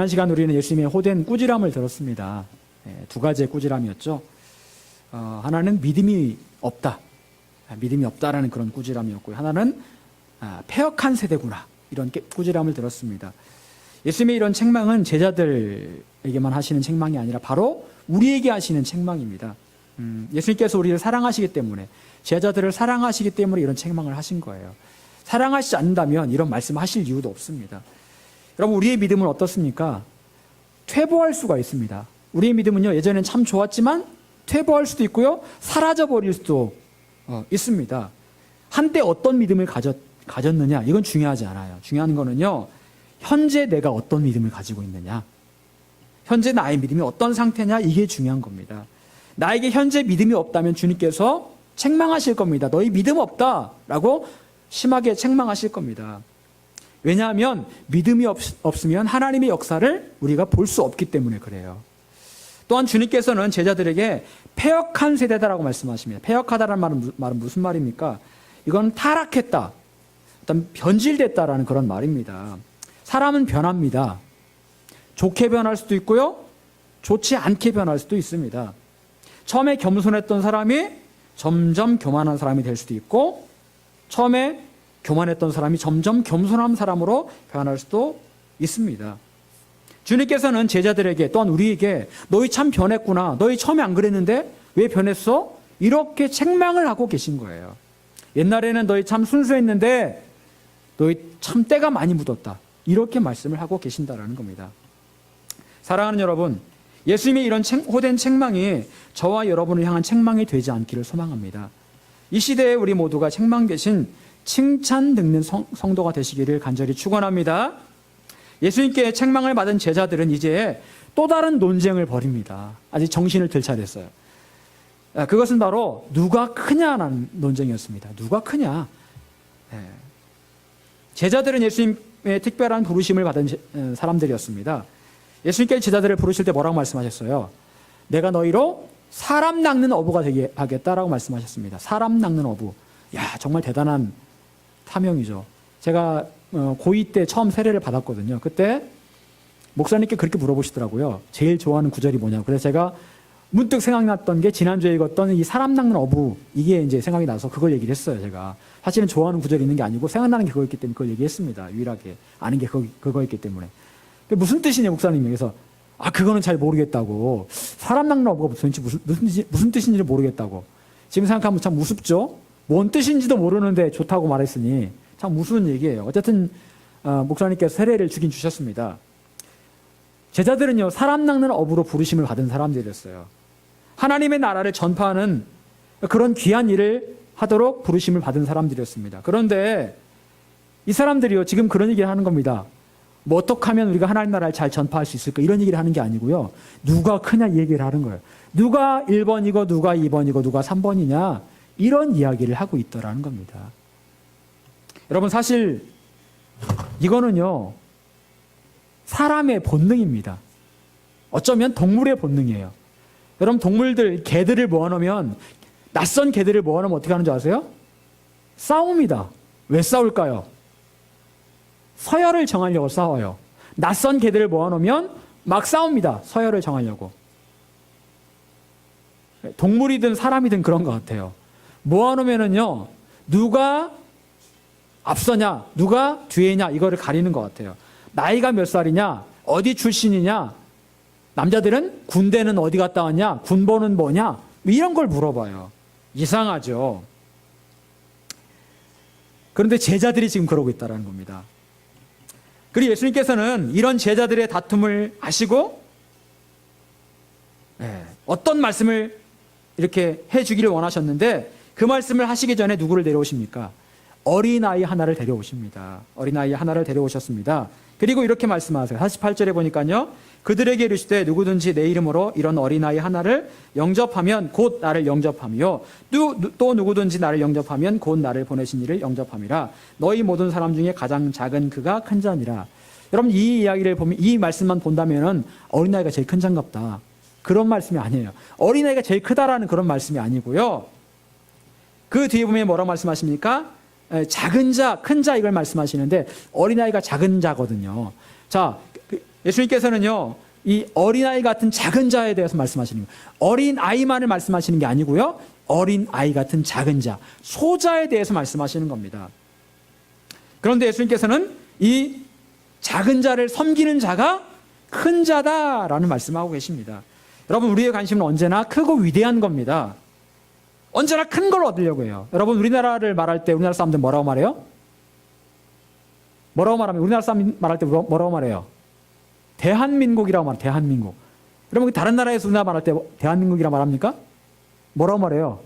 한 시간 우리는 예수님의 호된 꾸지람을 들었습니다. 두 가지의 꾸지람이었죠. 하나는 믿음이 없다. 믿음이 없다라는 그런 꾸지람이었고요. 하나는 패역한 세대구나. 이런 꾸지람을 들었습니다. 예수님의 이런 책망은 제자들에게만 하시는 책망이 아니라 바로 우리에게 하시는 책망입니다. 예수님께서 우리를 사랑하시기 때문에, 제자들을 사랑하시기 때문에 이런 책망을 하신 거예요. 사랑하시지 않는다면 이런 말씀하실 이유도 없습니다. 여러분, 우리의 믿음은 어떻습니까? 퇴보할 수가 있습니다. 우리의 믿음은요, 예전엔 참 좋았지만 퇴보할 수도 있고요, 사라져버릴 수도 있습니다. 한때 어떤 믿음을 가졌느냐, 이건 중요하지 않아요. 중요한 거는요, 현재 내가 어떤 믿음을 가지고 있느냐, 현재 나의 믿음이 어떤 상태냐, 이게 중요한 겁니다. 나에게 현재 믿음이 없다면 주님께서 책망하실 겁니다. 너희 믿음 없다라고 심하게 책망하실 겁니다. 왜냐하면 믿음이 없으면 하나님의 역사를 우리가 볼 수 없기 때문에 그래요. 또한 주님께서는 제자들에게 패역한 세대다라고 말씀하십니다. 패역하다라는 말은 무슨 말입니까? 이건 타락했다, 어떤 변질됐다라는 그런 말입니다. 사람은 변합니다. 좋게 변할 수도 있고요, 좋지 않게 변할 수도 있습니다. 처음에 겸손했던 사람이 점점 교만한 사람이 될 수도 있고, 처음에 교만했던 사람이 점점 겸손한 사람으로 변할 수도 있습니다. 주님께서는 제자들에게, 또한 우리에게 너희 참 변했구나, 너희 처음에 안 그랬는데 왜 변했어? 이렇게 책망을 하고 계신 거예요. 옛날에는 너희 참 순수했는데 너희 참 때가 많이 묻었다, 이렇게 말씀을 하고 계신다라는 겁니다. 사랑하는 여러분, 예수님의 이런 호된 책망이 저와 여러분을 향한 책망이 되지 않기를 소망합니다. 이 시대에 우리 모두가 책망 대신 칭찬 듣는 성도가 되시기를 간절히 축원합니다. 예수님께 책망을 받은 제자들은 이제 또 다른 논쟁을 벌입니다. 아직 정신을 들 차렸어요. 그것은 바로 누가 크냐라는 논쟁이었습니다. 누가 크냐. 제자들은 예수님의 특별한 부르심을 받은 사람들이었습니다. 예수님께 제자들을 부르실 때 뭐라고 말씀하셨어요? 내가 너희로 사람 낚는 어부가 되게 하겠다라고 말씀하셨습니다. 사람 낚는 어부. 야, 정말 대단한 사명이죠. 제가 고2 때 처음 세례를 받았거든요. 그때 목사님께 그렇게 물어보시더라고요. 제일 좋아하는 구절이 뭐냐고. 그래서 제가 문득 생각났던 게 지난주에 읽었던 이 사람 낚는 어부, 이게 이제 생각이 나서 그걸 얘기를 했어요. 제가 사실은 좋아하는 구절이 있는 게 아니고 생각나는 게 그거였기 때문에 그걸 얘기했습니다. 유일하게 아는 게 그거였기 때문에. 무슨 뜻이냐, 목사님이. 그래서 그거는 잘 모르겠다고. 사람 낚는 어부가 도대체 무슨 뜻인지 모르겠다고. 지금 생각하면 참 우습죠. 뭔 뜻인지도 모르는데 좋다고 말했으니 참 무서운 얘기예요. 어쨌든 목사님께서 세례를 주셨습니다. 제자들은요, 사람 낚는 어부로 부르심을 받은 사람들이었어요. 하나님의 나라를 전파하는 그런 귀한 일을 하도록 부르심을 받은 사람들이었습니다. 그런데 이 사람들이요, 지금 그런 얘기를 하는 겁니다. 뭐 어떻게 하면 우리가 하나님 나라를 잘 전파할 수 있을까, 이런 얘기를 하는 게 아니고요, 누가 크냐 이 얘기를 하는 거예요. 누가 1번이고 누가 2번이고 누가 3번이냐, 이런 이야기를 하고 있더라는 겁니다. 여러분, 사실 이거는요, 사람의 본능입니다. 어쩌면 동물의 본능이에요. 여러분, 동물들, 개들을 모아놓으면, 낯선 개들을 모아놓으면 어떻게 하는 줄 아세요? 싸웁니다. 왜 싸울까요? 서열을 정하려고 싸워요. 낯선 개들을 모아놓으면 막 싸웁니다. 서열을 정하려고. 동물이든 사람이든 그런 것 같아요. 모아놓으면은요, 누가 앞서냐, 누가 뒤에냐, 이거를 가리는 것 같아요. 나이가 몇 살이냐, 어디 출신이냐, 남자들은 군대는 어디 갔다 왔냐, 군번은 뭐냐, 이런 걸 물어봐요. 이상하죠. 그런데 제자들이 지금 그러고 있다는 겁니다. 그리고 예수님께서는 이런 제자들의 다툼을 아시고 어떤 말씀을 이렇게 해주기를 원하셨는데, 그 말씀을 하시기 전에 누구를 데려오십니까? 어린아이 하나를 데려오십니다. 어린아이 하나를 데려오셨습니다. 그리고 이렇게 말씀하세요. 48절에 보니까요, 그들에게 이르시되 누구든지 내 이름으로 이런 어린아이 하나를 영접하면 곧 나를 영접하며 또 누구든지 나를 영접하면 곧 나를 보내신 이를 영접함이라. 너희 모든 사람 중에 가장 작은 그가 큰 자니라. 여러분, 이 이야기를 보면, 이 말씀만 본다면은 어린아이가 제일 큰 자인갑다, 그런 말씀이 아니에요. 어린아이가 제일 크다라는 그런 말씀이 아니고요, 그 뒤에 보면 뭐라고 말씀하십니까? 작은 자, 큰 자, 이걸 말씀하시는데 어린아이가 작은 자거든요. 자, 예수님께서는요, 이 어린아이 같은 작은 자에 대해서 말씀하시는 거예요. 어린아이만을 말씀하시는 게 아니고요, 어린아이 같은 작은 자, 소자에 대해서 말씀하시는 겁니다. 그런데 예수님께서는 이 작은 자를 섬기는 자가 큰 자다라는 말씀하고 계십니다. 여러분, 우리의 관심은 언제나 크고 위대한 겁니다. 언제나 큰 걸 얻으려고 해요. 여러분, 우리나라를 말할 때 우리나라 사람들 뭐라고 말해요? 뭐라고 말하면, 우리나라 사람 말할 때 뭐라고 말해요? 대한민국이라고 말해요. 대한민국. 그러면 다른 나라에서 우리나라 말할 때 대한민국이라고 말합니까? 뭐라고 말해요?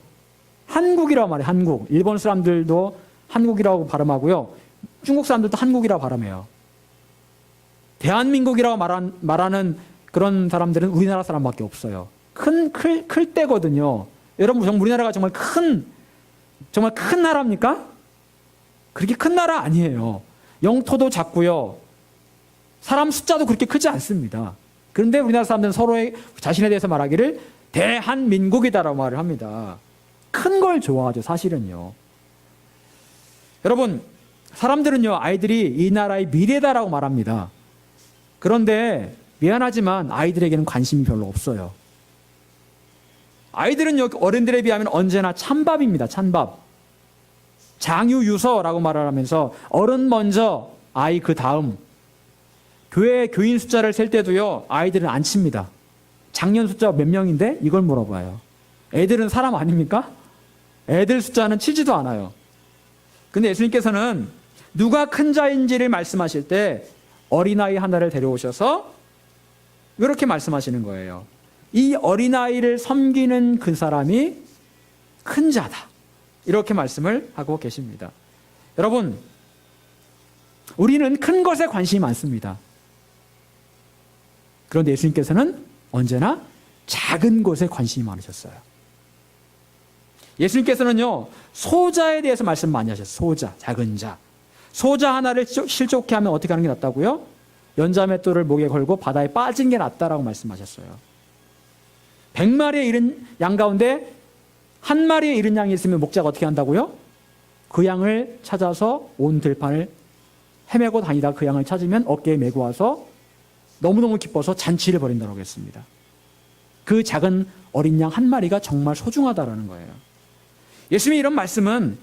한국이라고 말해요. 한국. 일본 사람들도 한국이라고 발음하고요, 중국 사람들도 한국이라고 발음해요. 대한민국이라고 말하는 그런 사람들은 우리나라 사람밖에 없어요. 클 때거든요. 여러분, 정말 우리나라가 정말 큰 나라입니까? 그렇게 큰 나라 아니에요. 영토도 작고요, 사람 숫자도 그렇게 크지 않습니다. 그런데 우리나라 사람들은 서로의 자신에 대해서 말하기를 대한민국이다라고 말을 합니다. 큰 걸 좋아하죠, 사실은요. 여러분, 사람들은요, 아이들이 이 나라의 미래다라고 말합니다. 그런데 미안하지만 아이들에게는 관심이 별로 없어요. 아이들은요, 어른들에 비하면 언제나 찬밥입니다. 찬밥. 장유유서라고 말을 하면서 어른 먼저 아이 그 다음. 교회 교인 숫자를 셀 때도요, 아이들은 안 칩니다. 작년 숫자 몇 명인데 이걸 물어봐요. 애들은 사람 아닙니까? 애들 숫자는 치지도 않아요. 근데 예수님께서는 누가 큰 자인지를 말씀하실 때 어린아이 하나를 데려오셔서 이렇게 말씀하시는 거예요. 이 어린아이를 섬기는 그 사람이 큰 자다, 이렇게 말씀을 하고 계십니다. 여러분, 우리는 큰 것에 관심이 많습니다. 그런데 예수님께서는 언제나 작은 것에 관심이 많으셨어요. 예수님께서는요, 소자에 대해서 말씀 많이 하셨어요. 소자, 작은 자. 소자 하나를 실족해 하면 어떻게 하는 게 낫다고요? 연자맷돌을 목에 걸고 바다에 빠진 게 낫다라고 말씀하셨어요. 100마리의 잃은 양 가운데 한 마리의 잃은 양이 있으면 목자가 어떻게 한다고요? 그 양을 찾아서 온 들판을 헤매고 다니다 그 양을 찾으면 어깨에 메고 와서 너무너무 기뻐서 잔치를 벌인다고 했습니다. 그 작은 어린 양 한 마리가 정말 소중하다라는 거예요. 예수님의 이런 말씀은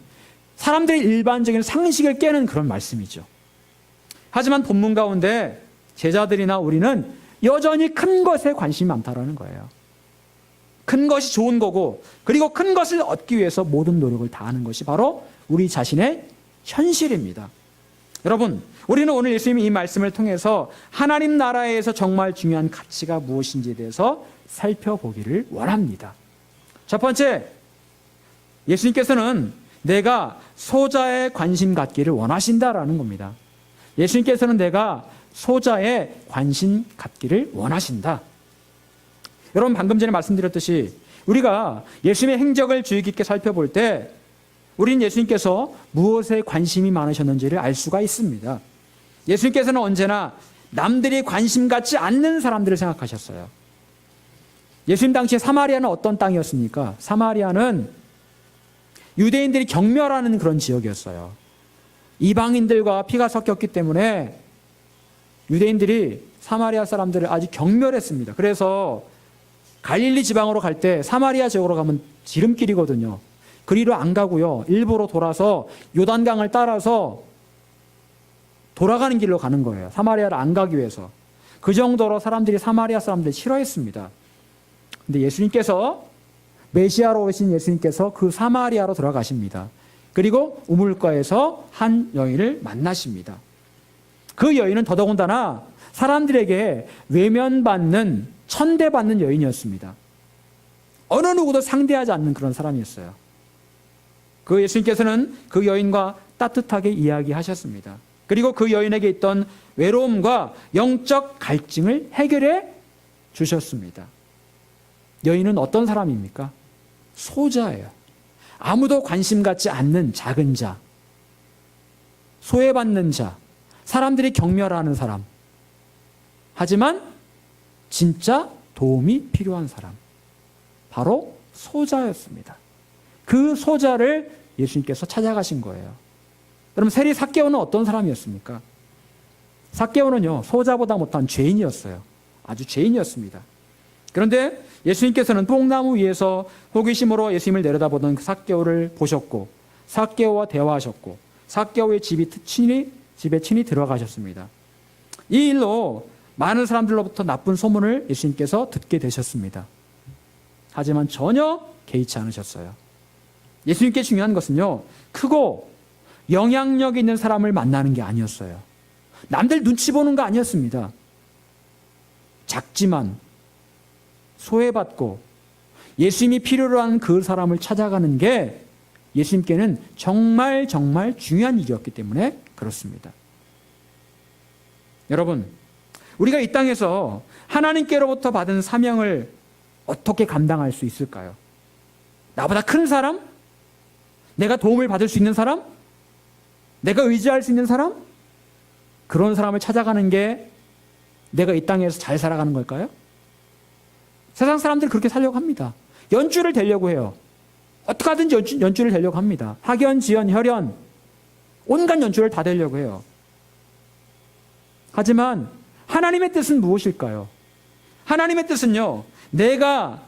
사람들의 일반적인 상식을 깨는 그런 말씀이죠. 하지만 본문 가운데 제자들이나 우리는 여전히 큰 것에 관심이 많다라는 거예요. 큰 것이 좋은 거고, 그리고 큰 것을 얻기 위해서 모든 노력을 다하는 것이 바로 우리 자신의 현실입니다. 여러분, 우리는 오늘 예수님이 이 말씀을 통해서 하나님 나라에서 정말 중요한 가치가 무엇인지에 대해서 살펴보기를 원합니다. 첫 번째, 예수님께서는 내가 소자에 관심 갖기를 원하신다라는 겁니다. 예수님께서는 내가 소자에 관심 갖기를 원하신다. 여러분, 방금 전에 말씀드렸듯이 우리가 예수님의 행적을 주의 깊게 살펴볼 때 우리는 예수님께서 무엇에 관심이 많으셨는지를 알 수가 있습니다. 예수님께서는 언제나 남들이 관심 갖지 않는 사람들을 생각하셨어요. 예수님 당시에 사마리아는 어떤 땅이었습니까? 사마리아는 유대인들이 경멸하는 그런 지역이었어요. 이방인들과 피가 섞였기 때문에 유대인들이 사마리아 사람들을 아주 경멸했습니다. 그래서 갈릴리 지방으로 갈 때 사마리아 지역으로 가면 지름길이거든요. 그리로 안 가고요, 일부러 돌아서 요단강을 따라서 돌아가는 길로 가는 거예요. 사마리아를 안 가기 위해서. 그 정도로 사람들이 사마리아 사람들을 싫어했습니다. 근데 예수님께서, 메시아로 오신 예수님께서 그 사마리아로 들어가십니다. 그리고 우물가에서 한 여인을 만나십니다. 그 여인은 더더군다나 사람들에게 외면받는, 천대받는 여인이었습니다. 어느 누구도 상대하지 않는 그런 사람이었어요. 그 예수님께서는 그 여인과 따뜻하게 이야기하셨습니다. 그리고 그 여인에게 있던 외로움과 영적 갈증을 해결해 주셨습니다. 여인은 어떤 사람입니까? 소자예요. 아무도 관심 갖지 않는 작은 자, 소외받는 자, 사람들이 경멸하는 사람. 하지만 진짜 도움이 필요한 사람, 바로 소자였습니다. 그 소자를 예수님께서 찾아가신 거예요. 그럼 세리 삭개오는 어떤 사람이었습니까? 삭개오는요, 소자보다 못한 죄인이었어요. 아주 죄인이었습니다. 그런데 예수님께서는 뽕나무 위에서 호기심으로 예수님을 내려다보던 그 삭개오를 보셨고, 삭개오와 대화하셨고, 삭개오의 집에 친히 들어가셨습니다. 이 일로 많은 사람들로부터 나쁜 소문을 예수님께서 듣게 되셨습니다. 하지만 전혀 개의치 않으셨어요. 예수님께 중요한 것은요, 크고 영향력 있는 사람을 만나는 게 아니었어요. 남들 눈치 보는 거 아니었습니다. 작지만 소외받고 예수님이 필요로 하는 그 사람을 찾아가는 게 예수님께는 정말 중요한 일이었기 때문에 그렇습니다. 여러분, 우리가 이 땅에서 하나님께로부터 받은 사명을 어떻게 감당할 수 있을까요? 나보다 큰 사람? 내가 도움을 받을 수 있는 사람? 내가 의지할 수 있는 사람? 그런 사람을 찾아가는 게 내가 이 땅에서 잘 살아가는 걸까요? 세상 사람들은 그렇게 살려고 합니다. 연주를 되려고 해요. 어떻게 하든지 연주를 되려고 합니다. 학연, 지연, 혈연, 온갖 연주를 다 되려고 해요. 하지만 하나님의 뜻은 무엇일까요? 하나님의 뜻은요, 내가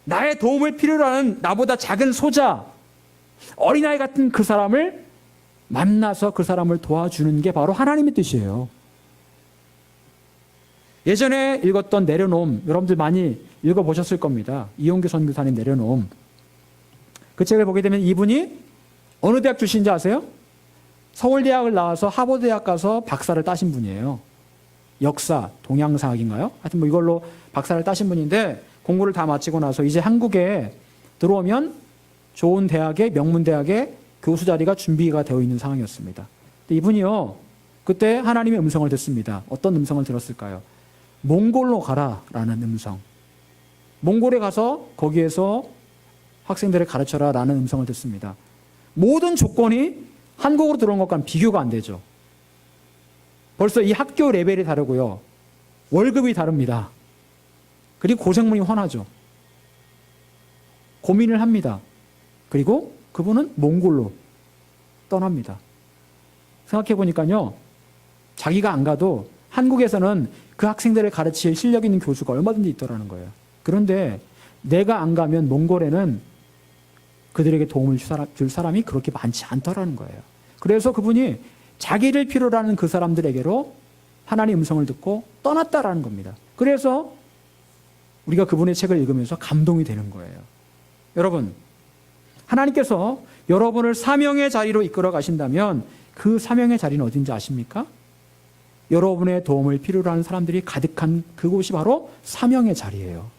나의 도움을 필요로 하는 나보다 작은 소자, 어린아이 같은 그 사람을 만나서 그 사람을 도와주는 게 바로 하나님의 뜻이에요. 예전에 읽었던 내려놓음, 여러분들 많이 읽어보셨을 겁니다. 이용규 선교사님 내려놓음. 그 책을 보게 되면 이분이 어느 대학 출신인지 아세요? 서울대학을 나와서 하버드대학 가서 박사를 따신 분이에요. 역사, 동양사학인가요? 하여튼 뭐 이걸로 박사를 따신 분인데, 공부를 다 마치고 나서 이제 한국에 들어오면 좋은 대학에, 명문대학에 교수 자리가 준비가 되어 있는 상황이었습니다. 근데 이분이요, 그때 하나님의 음성을 듣습니다. 어떤 음성을 들었을까요? 몽골로 가라라는 음성. 몽골에 가서 거기에서 학생들을 가르쳐라 라는 음성을 듣습니다. 모든 조건이 한국으로 들어온 것과는 비교가 안 되죠. 벌써 이 학교 레벨이 다르고요, 월급이 다릅니다. 그리고 고생문이 훤하죠. 고민을 합니다. 그리고 그분은 몽골로 떠납니다. 생각해 보니까요, 자기가 안 가도 한국에서는 그 학생들을 가르칠 실력 있는 교수가 얼마든지 있더라는 거예요. 그런데 내가 안 가면 몽골에는 그들에게 도움을 줄 사람이 그렇게 많지 않더라는 거예요. 그래서 그분이 자기를 필요로 하는 그 사람들에게로 하나님의 음성을 듣고 떠났다라는 겁니다. 그래서 우리가 그분의 책을 읽으면서 감동이 되는 거예요. 여러분, 하나님께서 여러분을 사명의 자리로 이끌어 가신다면 그 사명의 자리는 어딘지 아십니까? 여러분의 도움을 필요로 하는 사람들이 가득한 그곳이 바로 사명의 자리예요.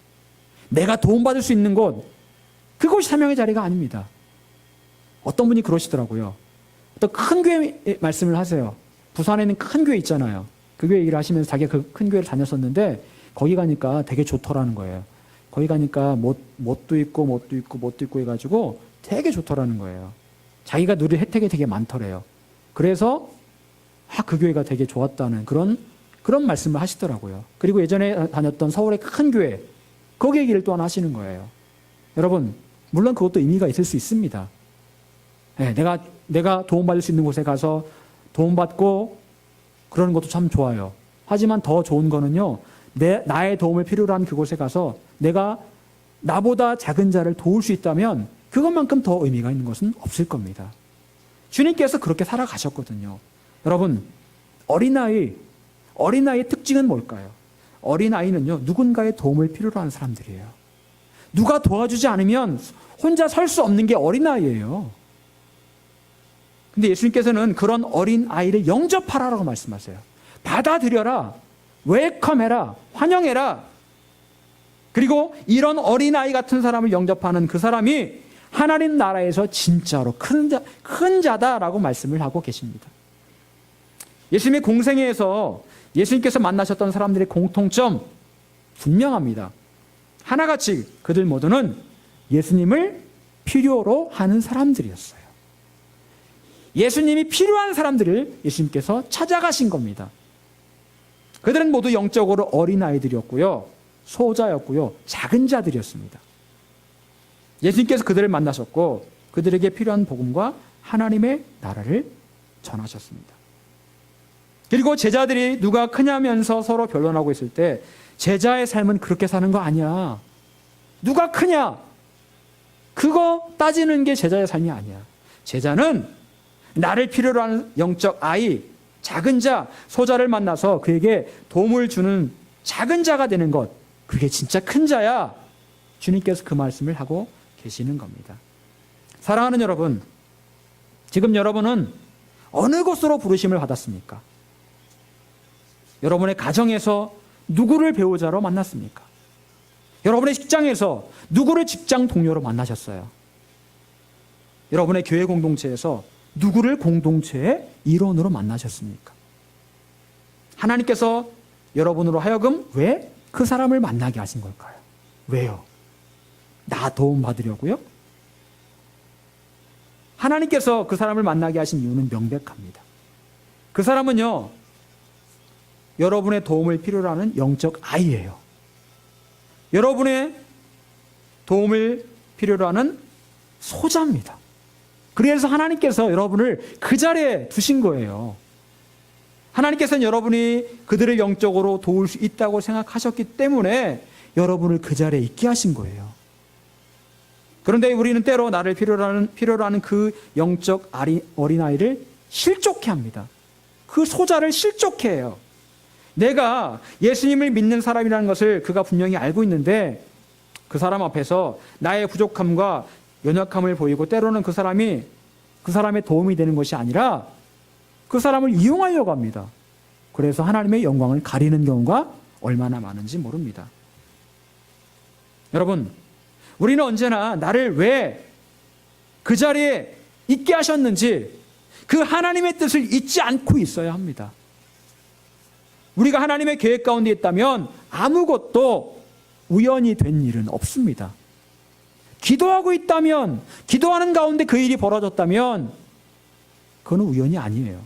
내가 도움받을 수 있는 곳, 그곳이 사명의 자리가 아닙니다. 어떤 분이 그러시더라고요. 어떤 큰 교회 말씀을 하세요. 부산에 있는 큰 교회 있잖아요. 그 교회 일을 하시면서 자기가 그 큰 교회를 다녔었는데 거기 가니까 되게 좋더라는 거예요. 거기 가니까 못도 있고 해가지고 되게 좋더라는 거예요. 자기가 누릴 혜택이 되게 많더래요. 그래서 그 교회가 되게 좋았다는 그런 말씀을 하시더라고요. 그리고 예전에 다녔던 서울의 큰 교회, 거기 얘기를 또한 하시는 거예요. 여러분, 물론 그것도 의미가 있을 수 있습니다. 네, 내가 도움받을 수 있는 곳에 가서 도움받고 그러는 것도 참 좋아요. 하지만 더 좋은 거는요, 나의 도움을 필요로 한 그곳에 가서 내가 나보다 작은 자를 도울 수 있다면 그것만큼 더 의미가 있는 것은 없을 겁니다. 주님께서 그렇게 살아가셨거든요. 여러분, 어린아이의 특징은 뭘까요? 어린아이는요, 누군가의 도움을 필요로 하는 사람들이에요. 누가 도와주지 않으면 혼자 설 수 없는 게 어린아이예요. 근데 예수님께서는 그런 어린아이를 영접하라라고 말씀하세요. 받아들여라, 웰컴해라, 환영해라. 그리고 이런 어린아이 같은 사람을 영접하는 그 사람이 하나님 나라에서 진짜로 큰 자다라고 말씀을 하고 계십니다. 예수님의 공생애에서 예수님께서 만나셨던 사람들의 공통점 분명합니다. 하나같이 그들 모두는 예수님을 필요로 하는 사람들이었어요. 예수님이 필요한 사람들을 예수님께서 찾아가신 겁니다. 그들은 모두 영적으로 어린아이들이었고요, 소자였고요, 작은 자들이었습니다. 예수님께서 그들을 만나셨고 그들에게 필요한 복음과 하나님의 나라를 전하셨습니다. 그리고 제자들이 누가 크냐면서 서로 변론하고 있을 때 제자의 삶은 그렇게 사는 거 아니야. 누가 크냐? 그거 따지는 게 제자의 삶이 아니야. 제자는 나를 필요로 하는 영적 아이, 작은 자, 소자를 만나서 그에게 도움을 주는 작은 자가 되는 것, 그게 진짜 큰 자야. 주님께서 그 말씀을 하고 계시는 겁니다. 사랑하는 여러분, 지금 여러분은 어느 곳으로 부르심을 받았습니까? 여러분의 가정에서 누구를 배우자로 만났습니까? 여러분의 직장에서 누구를 직장 동료로 만나셨어요? 여러분의 교회 공동체에서 누구를 공동체의 일원으로 만나셨습니까? 하나님께서 여러분으로 하여금 왜 그 사람을 만나게 하신 걸까요? 왜요? 나 도움 받으려고요? 하나님께서 그 사람을 만나게 하신 이유는 명백합니다. 그 사람은요, 여러분의 도움을 필요로 하는 영적 아이예요. 여러분의 도움을 필요로 하는 소자입니다. 그래서 하나님께서 여러분을 그 자리에 두신 거예요. 하나님께서는 여러분이 그들을 영적으로 도울 수 있다고 생각하셨기 때문에 여러분을 그 자리에 있게 하신 거예요. 그런데 우리는 때로 나를 필요로 하는 그 영적 어린아이를 실족해 합니다. 그 소자를 실족해 해요. 내가 예수님을 믿는 사람이라는 것을 그가 분명히 알고 있는데 그 사람 앞에서 나의 부족함과 연약함을 보이고 때로는 그 사람의 도움이 되는 것이 아니라 그 사람을 이용하려고 합니다. 그래서 하나님의 영광을 가리는 경우가 얼마나 많은지 모릅니다. 여러분, 우리는 언제나 나를 왜 그 자리에 있게 하셨는지 그 하나님의 뜻을 잊지 않고 있어야 합니다. 우리가 하나님의 계획 가운데 있다면 아무것도 우연히 된 일은 없습니다. 기도하고 있다면, 기도하는 가운데 그 일이 벌어졌다면 그건 우연이 아니에요.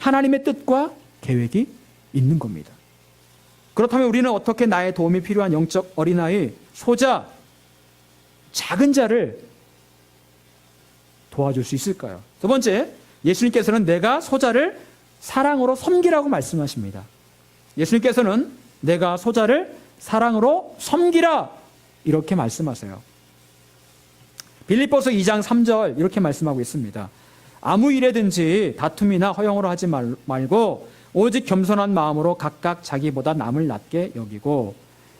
하나님의 뜻과 계획이 있는 겁니다. 그렇다면 우리는 어떻게 나의 도움이 필요한 영적 어린아이, 소자, 작은 자를 도와줄 수 있을까요? 두 번째, 예수님께서는 내가 소자를 사랑으로 섬기라고 말씀하십니다. 예수님께서는 내가 소자를 사랑으로 섬기라 이렇게 말씀하세요. 빌립보서 2장 3절 이렇게 말씀하고 있습니다. 아무 일에든지 다툼이나 허용으로 하지 말고 오직 겸손한 마음으로 각각 자기보다 남을 낮게 여기고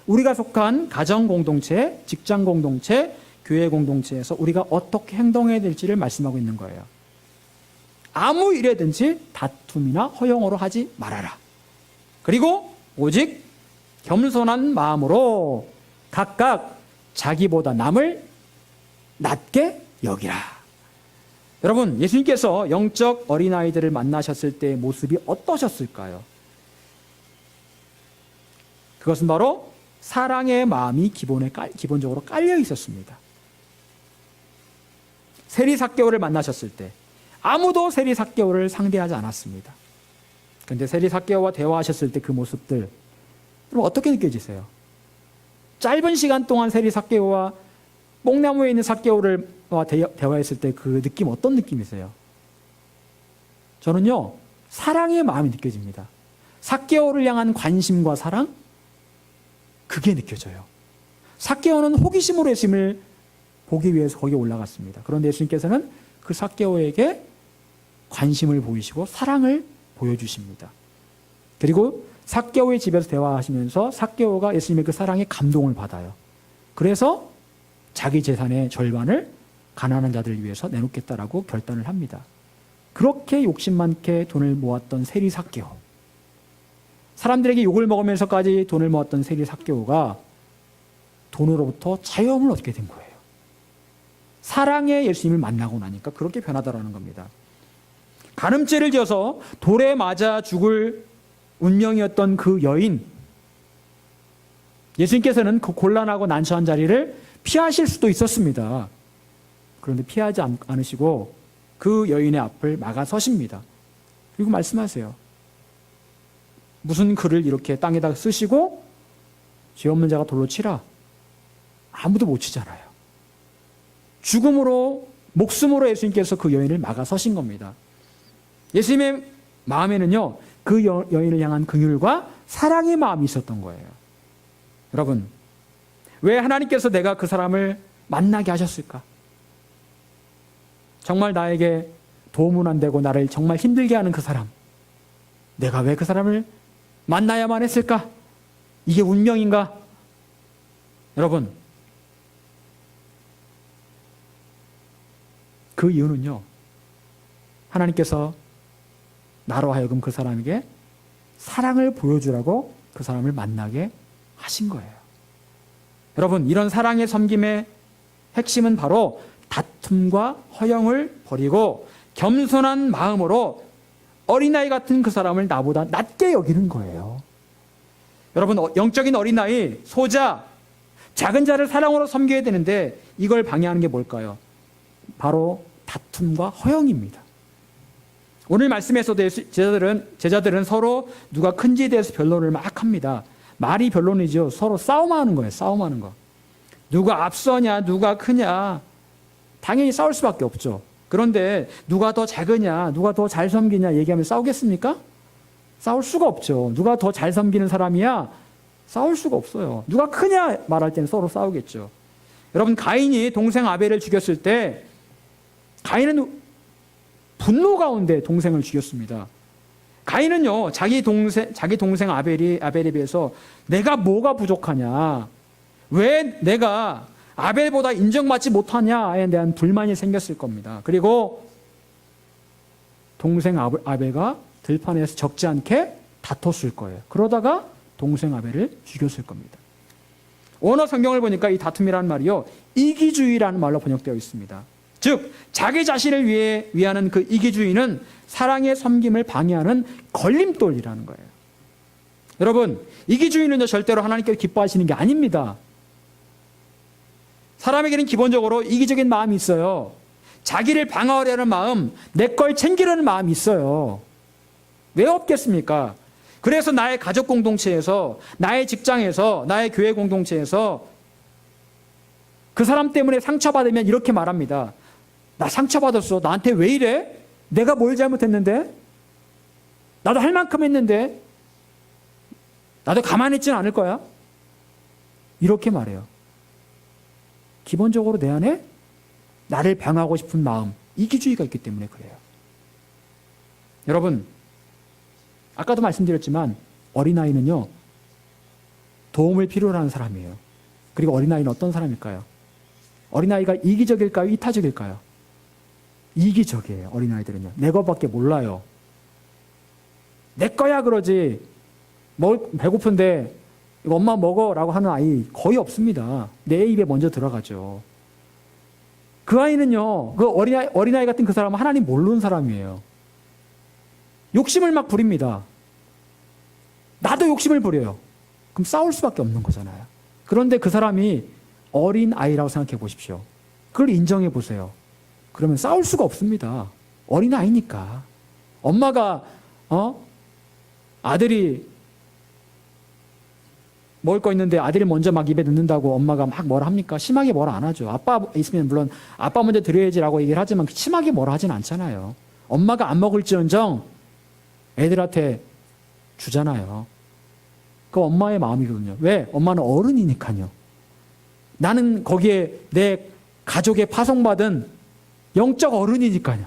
우리가 속한 가정 공동체, 직장 공동체, 교회 공동체에서 우리가 어떻게 행동해야 될지를 말씀하고 있는 거예요. 아무 일에든지 다툼이나 허용으로 하지 말아라. 그리고 오직 겸손한 마음으로 각각 자기보다 남을 낮게 여기라. 여러분, 예수님께서 영적 어린아이들을 만나셨을 때의 모습이 어떠셨을까요? 그것은 바로 사랑의 마음이 기본적으로 깔려 있었습니다. 세리삭개오를 만나셨을 때 아무도 세리삭개오를 상대하지 않았습니다. 그런데 세리삭개오와 대화하셨을 때 그 모습들, 그럼 어떻게 느껴지세요? 짧은 시간 동안 세리삭개오와 뽕나무에 있는 삭개오를 대화했을 때 그 느낌 어떤 느낌이세요? 저는요, 사랑의 마음이 느껴집니다. 삭개오를 향한 관심과 사랑? 그게 느껴져요. 삭개오는 호기심으로 예수님을 보기 위해서 거기에 올라갔습니다. 그런데 예수님께서는 그 삭개오에게 관심을 보이시고 사랑을 보여주십니다. 그리고 삭개오의 집에서 대화하시면서 삭개오가 예수님의 그 사랑에 감동을 받아요. 그래서 자기 재산의 절반을 가난한 자들을 위해서 내놓겠다라고 결단을 합니다. 그렇게 욕심 많게 돈을 모았던 세리 삭개오, 사람들에게 욕을 먹으면서까지 돈을 모았던 세리 삭개오가 돈으로부터 자유함을 얻게 된 거예요. 사랑의 예수님을 만나고 나니까 그렇게 변하더라는 겁니다. 간음죄를 지어서 돌에 맞아 죽을 운명이었던 그 여인, 예수님께서는 그 곤란하고 난처한 자리를 피하실 수도 있었습니다. 그런데 피하지 않으시고 그 여인의 앞을 막아서십니다. 그리고 말씀하세요. 무슨 글을 이렇게 땅에다 쓰시고 죄 없는 자가 돌로 치라. 아무도 못 치잖아요. 죽음으로, 목숨으로 예수님께서 그 여인을 막아서신 겁니다. 예수님의 마음에는요, 그 여인을 향한 긍휼과 사랑의 마음이 있었던 거예요. 여러분, 왜 하나님께서 내가 그 사람을 만나게 하셨을까? 정말 나에게 도움은 안 되고 나를 정말 힘들게 하는 그 사람, 내가 왜 그 사람을 만나야만 했을까? 이게 운명인가? 여러분, 그 이유는요, 하나님께서 나로 하여금 그 사람에게 사랑을 보여주라고 그 사람을 만나게 하신 거예요. 여러분, 이런 사랑의 섬김의 핵심은 바로 다툼과 허영을 버리고 겸손한 마음으로 어린아이 같은 그 사람을 나보다 낮게 여기는 거예요. 여러분, 영적인 어린아이, 소자, 작은 자를 사랑으로 섬겨야 되는데 이걸 방해하는 게 뭘까요? 바로 다툼과 허영입니다. 오늘 말씀에서도 제자들은 서로 누가 큰지에 대해서 변론을 막 합니다. 말이 변론이죠. 서로 싸움하는 거예요. 싸움하는 거. 누가 앞서냐, 누가 크냐. 당연히 싸울 수밖에 없죠. 그런데 누가 더 작으냐, 누가 더 잘 섬기냐 얘기하면 싸우겠습니까? 싸울 수가 없죠. 누가 더 잘 섬기는 사람이야? 싸울 수가 없어요. 누가 크냐 말할 때는 서로 싸우겠죠. 여러분, 가인이 동생 아벨을 죽였을 때 가인은 분노 가운데 동생을 죽였습니다. 가인은요, 자기 동생 아벨에 비해서 내가 뭐가 부족하냐, 왜 내가 아벨보다 인정받지 못하냐에 대한 불만이 생겼을 겁니다. 그리고 동생 아벨과 들판에서 적지 않게 다퉜을 거예요. 그러다가 동생 아벨을 죽였을 겁니다. 원어 성경을 보니까 이 다툼이라는 말이요, 이기주의라는 말로 번역되어 있습니다. 즉, 자기 자신을 위하는 그 이기주의는 사랑의 섬김을 방해하는 걸림돌이라는 거예요. 여러분, 이기주의는요, 절대로 하나님께서 기뻐하시는 게 아닙니다. 사람에게는 기본적으로 이기적인 마음이 있어요. 자기를 방어하려는 마음, 내 걸 챙기려는 마음이 있어요. 왜 없겠습니까? 그래서 나의 가족 공동체에서, 나의 직장에서, 나의 교회 공동체에서 그 사람 때문에 상처받으면 이렇게 말합니다. 나 상처받았어. 나한테 왜 이래? 내가 뭘 잘못했는데? 나도 할 만큼 했는데? 나도 가만히 있지는 않을 거야? 이렇게 말해요. 기본적으로 내 안에 나를 방어하고 싶은 마음, 이기주의가 있기 때문에 그래요. 여러분, 아까도 말씀드렸지만 어린아이는요, 도움을 필요로 하는 사람이에요. 그리고 어린아이는 어떤 사람일까요? 어린아이가 이기적일까요? 이타적일까요? 이기적이에요. 어린아이들은요. 내 것밖에 몰라요. 내 거야 그러지. 배고픈데 이거 엄마 먹어라고 하는 아이 거의 없습니다. 내 입에 먼저 들어가죠. 그 아이는요, 그 어린아이 같은 그 사람은 하나님 모르는 사람이에요. 욕심을 막 부립니다. 나도 욕심을 부려요. 그럼 싸울 수밖에 없는 거잖아요. 그런데 그 사람이 어린아이라고 생각해 보십시오. 그걸 인정해 보세요. 그러면 싸울 수가 없습니다. 어린아이니까. 엄마가 아들이 먹을 거 있는데 아들이 먼저 막 입에 넣는다고 엄마가 막 뭐라 합니까? 심하게 뭐라 안 하죠. 아빠 있으면 물론 아빠 먼저 드려야지라고 얘기를 하지만 심하게 뭐라 하진 않잖아요. 엄마가 안 먹을지언정 애들한테 주잖아요. 그 엄마의 마음이거든요. 왜? 엄마는 어른이니까요. 나는 거기에 내 가족에 파송받은 영적 어른이니까요.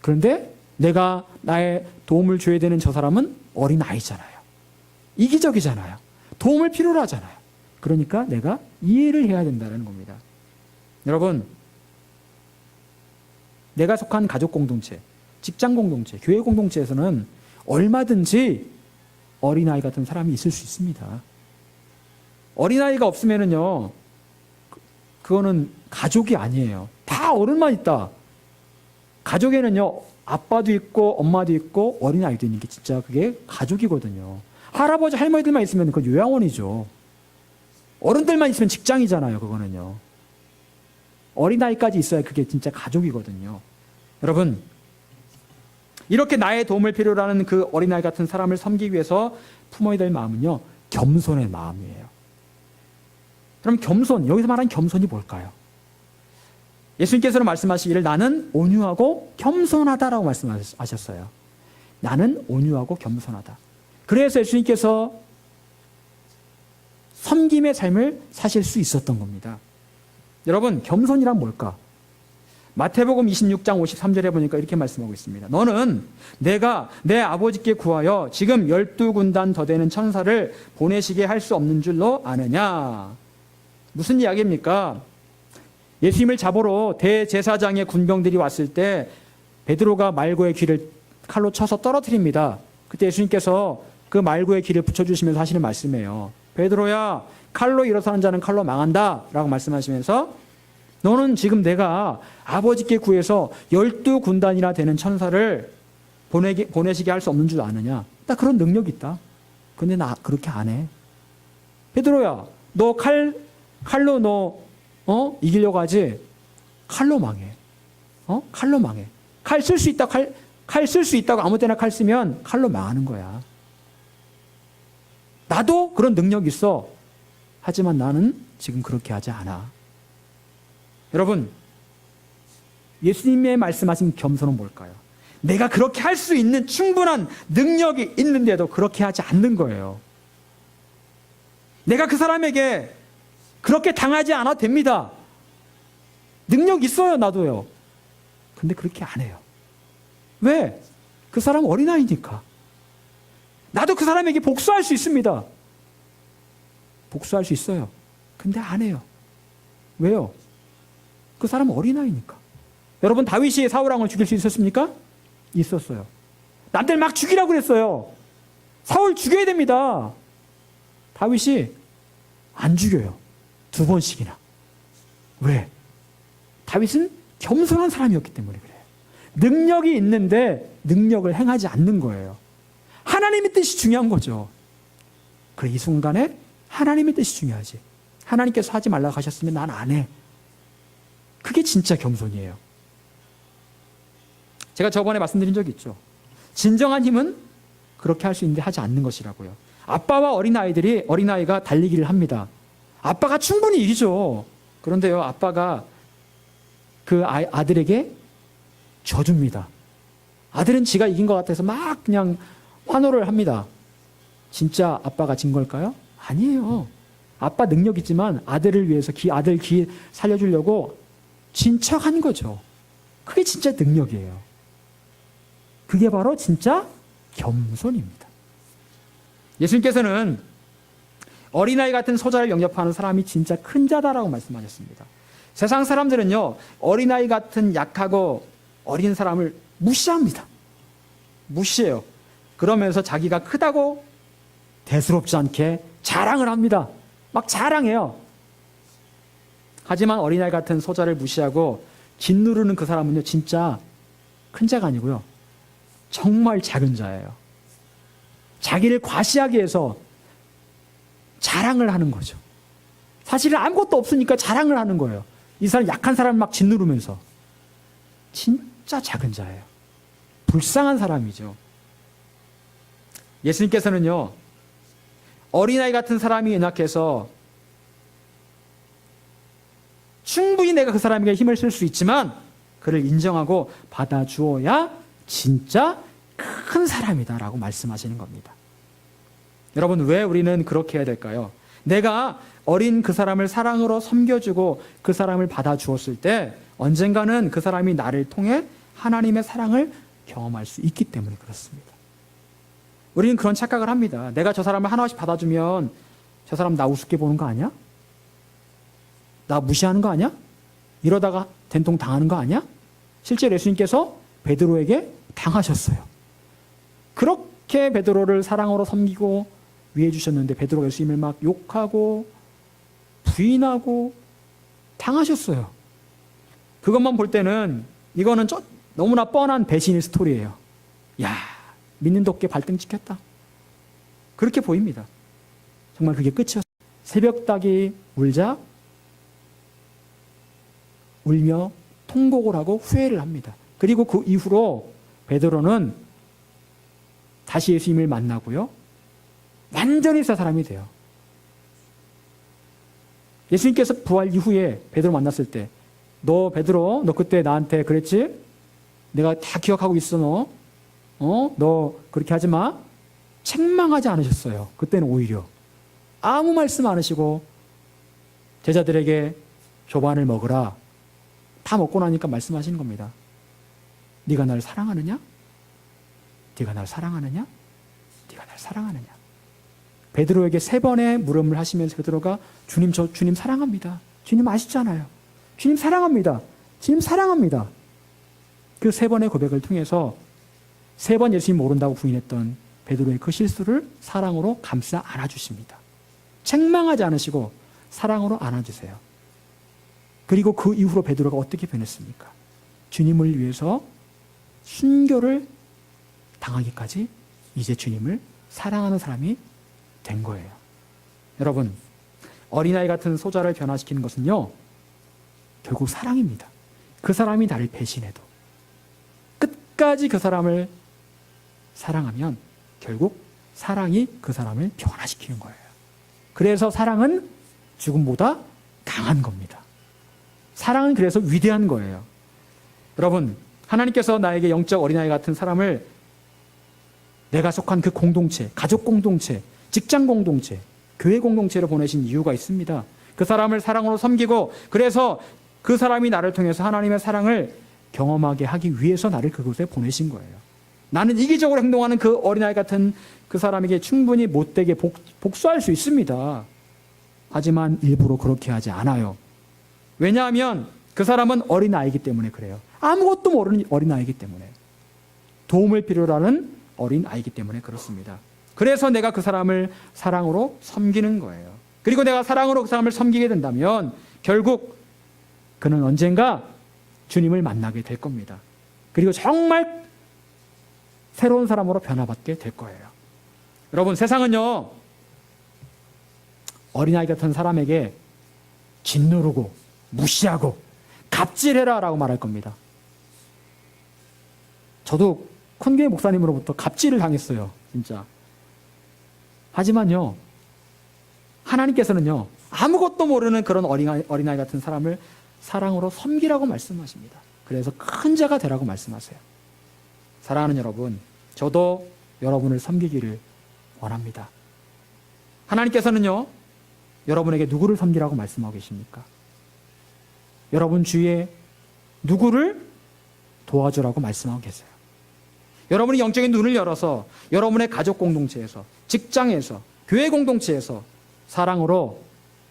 그런데 내가 나의 도움을 줘야 되는 저 사람은 어린아이잖아요. 이기적이잖아요. 도움을 필요로 하잖아요. 그러니까 내가 이해를 해야 된다는 겁니다. 여러분, 내가 속한 가족 공동체, 직장 공동체, 교회 공동체에서는 얼마든지 어린아이 같은 사람이 있을 수 있습니다. 어린아이가 없으면은요, 그거는 가족이 아니에요. 다 어른만 있다. 가족에는요, 아빠도 있고 엄마도 있고 어린아이도 있는 게 진짜 그게 가족이거든요. 할아버지 할머니들만 있으면 그건 요양원이죠. 어른들만 있으면 직장이잖아요. 그거는요. 어린아이까지 있어야 그게 진짜 가족이거든요. 여러분, 이렇게 나의 도움을 필요로 하는 그 어린아이 같은 사람을 섬기기 위해서 품어야 될 마음은요, 겸손의 마음이에요. 그럼 겸손, 여기서 말하는 겸손이 뭘까요? 예수님께서는 말씀하시기를 나는 온유하고 겸손하다라고 말씀하셨어요. 나는 온유하고 겸손하다. 그래서 예수님께서 섬김의 삶을 사실 수 있었던 겁니다. 여러분, 겸손이란 뭘까? 마태복음 26장 53절에 보니까 이렇게 말씀하고 있습니다. 너는 내가 내 아버지께 구하여 지금 12군단 더 되는 천사를 보내시게 할 수 없는 줄로 아느냐? 무슨 이야기입니까? 예수님을 잡으러 대제사장의 군병들이 왔을 때 베드로가 말고의 귀를 칼로 쳐서 떨어뜨립니다. 그때 예수님께서 그 말고의 귀를 붙여주시면서 하시는 말씀이에요. 베드로야, 칼로 일어서는 자는 칼로 망한다 라고 말씀하시면서 너는 지금 내가 아버지께 구해서 12군단이나 되는 천사를 보내시게 할 수 없는 줄 아느냐? 나 그런 능력이 있다. 근데 나 그렇게 안 해. 베드로야, 너 칼로 너 이기려고 하지? 칼로 망해. 칼로 망해. 칼 쓸 수 있다. 칼 쓸 수 있다고 아무 때나 칼 쓰면 칼로 망하는 거야. 나도 그런 능력이 있어. 하지만 나는 지금 그렇게 하지 않아. 여러분, 예수님의 말씀하신 겸손은 뭘까요? 내가 그렇게 할 수 있는 충분한 능력이 있는데도 그렇게 하지 않는 거예요. 내가 그 사람에게 그렇게 당하지 않아도 됩니다. 능력 있어요, 나도요. 근데 그렇게 안 해요. 왜? 그 사람 어린아이니까. 나도 그 사람에게 복수할 수 있습니다. 복수할 수 있어요. 근데 안 해요. 왜요? 그 사람은 어린아이니까. 여러분, 다윗이 사울왕을 죽일 수 있었습니까? 있었어요. 남들 막 죽이라고 그랬어요. 사울 죽여야 됩니다. 다윗이 안 죽여요. 2번씩이나. 왜? 다윗은 겸손한 사람이었기 때문에 그래요. 능력이 있는데 능력을 행하지 않는 거예요. 하나님의 뜻이 중요한 거죠. 그래, 이 순간에 하나님의 뜻이 중요하지. 하나님께서 하지 말라고 하셨으면 난 안 해. 그게 진짜 겸손이에요. 제가 저번에 말씀드린 적이 있죠. 진정한 힘은 그렇게 할 수 있는데 하지 않는 것이라고요. 아빠와 어린아이가 달리기를 합니다. 아빠가 충분히 이기죠. 그런데요, 아빠가 그 아들에게 져줍니다. 아들은 지가 이긴 것 같아서 막 그냥 환호를 합니다. 진짜 아빠가 진 걸까요? 아니에요. 아빠 능력 있지만 아들을 위해서 아들 기 살려주려고 진 척한 거죠. 그게 진짜 능력이에요. 그게 바로 진짜 겸손입니다. 예수님께서는 어린아이 같은 소자를 영접하는 사람이 진짜 큰 자다라고 말씀하셨습니다. 세상 사람들은요, 어린아이 같은 약하고 어린 사람을 무시합니다. 무시해요. 그러면서 자기가 크다고 대수롭지 않게 자랑을 합니다. 막 자랑해요. 하지만 어린아이 같은 소자를 무시하고 짓누르는 그 사람은요, 진짜 큰 자가 아니고요, 정말 작은 자예요. 자기를 과시하기 위해서 자랑을 하는 거죠. 사실은 아무것도 없으니까 자랑을 하는 거예요. 이 사람, 약한 사람을 막 짓누르면서. 진짜 작은 자예요. 불쌍한 사람이죠. 예수님께서는요, 어린아이 같은 사람이 연약해서 충분히 내가 그 사람에게 힘을 쓸 수 있지만 그를 인정하고 받아주어야 진짜 큰 사람이다라고 말씀하시는 겁니다. 여러분, 왜 우리는 그렇게 해야 될까요? 내가 어린 그 사람을 사랑으로 섬겨주고 그 사람을 받아주었을 때 언젠가는 그 사람이 나를 통해 하나님의 사랑을 경험할 수 있기 때문에 그렇습니다. 우리는 그런 착각을 합니다. 내가 저 사람을 하나씩 받아주면 저 사람 나 우습게 보는 거 아니야? 나 무시하는 거 아니야? 이러다가 된통 당하는 거 아니야? 실제 예수님께서 베드로에게 당하셨어요. 그렇게 베드로를 사랑으로 섬기고 위해 주셨는데 베드로가 예수님을 막 욕하고 부인하고 당하셨어요. 그것만 볼 때는 이거는 너무나 뻔한 배신의 스토리예요. 야, 믿는 덕에 발등 찍혔다. 그렇게 보입니다. 정말 그게 끝이었어요. 새벽닭이 울자 울며 통곡을 하고 후회를 합니다. 그리고 그 이후로 베드로는 다시 예수님을 만나고요, 완전히 새 사람이 돼요. 예수님께서 부활 이후에 베드로 만났을 때 너 베드로, 너 그때 나한테 그랬지? 내가 다 기억하고 있어, 너. 너 그렇게 하지 마. 책망하지 않으셨어요. 그때는 오히려 아무 말씀 안 하시고 제자들에게 조반을 먹으라. 다 먹고 나니까 말씀하시는 겁니다. 네가 날 사랑하느냐? 네가 날 사랑하느냐? 네가 날 사랑하느냐? 베드로에게 3번의 물음을 하시면서 베드로가 주님, 저 주님 사랑합니다. 주님 아시잖아요. 주님 사랑합니다. 주님 사랑합니다. 그 3번의 고백을 통해서 3번 예수님 모른다고 부인했던 베드로의 그 실수를 사랑으로 감싸 안아주십니다. 책망하지 않으시고 사랑으로 안아주세요. 그리고 그 이후로 베드로가 어떻게 변했습니까? 주님을 위해서 순교를 당하기까지 이제 주님을 사랑하는 사람이 된 거예요. 여러분, 어린아이 같은 소자를 변화시키는 것은요, 결국 사랑입니다. 그 사람이 나를 배신해도 끝까지 그 사람을 사랑하면 결국 사랑이 그 사람을 변화시키는 거예요. 그래서 사랑은 죽음보다 강한 겁니다. 사랑은 그래서 위대한 거예요. 여러분, 하나님께서 나에게 영적 어린아이 같은 사람을 내가 속한 그 공동체, 가족 공동체, 직장 공동체, 교회 공동체로 보내신 이유가 있습니다. 그 사람을 사랑으로 섬기고 그래서 그 사람이 나를 통해서 하나님의 사랑을 경험하게 하기 위해서 나를 그곳에 보내신 거예요. 나는 이기적으로 행동하는 그 어린아이 같은 그 사람에게 충분히 못되게 복수할 수 있습니다. 하지만 일부러 그렇게 하지 않아요. 왜냐하면 그 사람은 어린아이이기 때문에 그래요. 아무것도 모르는 어린아이이기 때문에. 도움을 필요로 하는 어린아이이기 때문에 그렇습니다. 그래서 내가 그 사람을 사랑으로 섬기는 거예요. 그리고 내가 사랑으로 그 사람을 섬기게 된다면 결국 그는 언젠가 주님을 만나게 될 겁니다. 그리고 정말 새로운 사람으로 변화받게 될 거예요. 여러분, 세상은요, 어린아이 같은 사람에게 짓누르고 무시하고 갑질해라 라고 말할 겁니다. 저도 큰교회 목사님으로부터 갑질을 당했어요. 진짜. 하지만요, 하나님께서는요, 아무것도 모르는 그런 어린아이 같은 사람을 사랑으로 섬기라고 말씀하십니다. 그래서 큰 자가 되라고 말씀하세요. 사랑하는 여러분, 저도 여러분을 섬기기를 원합니다. 하나님께서는요, 여러분에게 누구를 섬기라고 말씀하고 계십니까? 여러분 주위에 누구를 도와주라고 말씀하고 계세요. 여러분이 영적인 눈을 열어서 여러분의 가족 공동체에서, 직장에서, 교회 공동체에서 사랑으로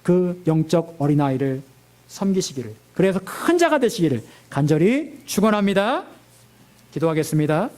그 영적 어린아이를 섬기시기를, 그래서 큰 자가 되시기를 간절히 축원합니다. 기도하겠습니다.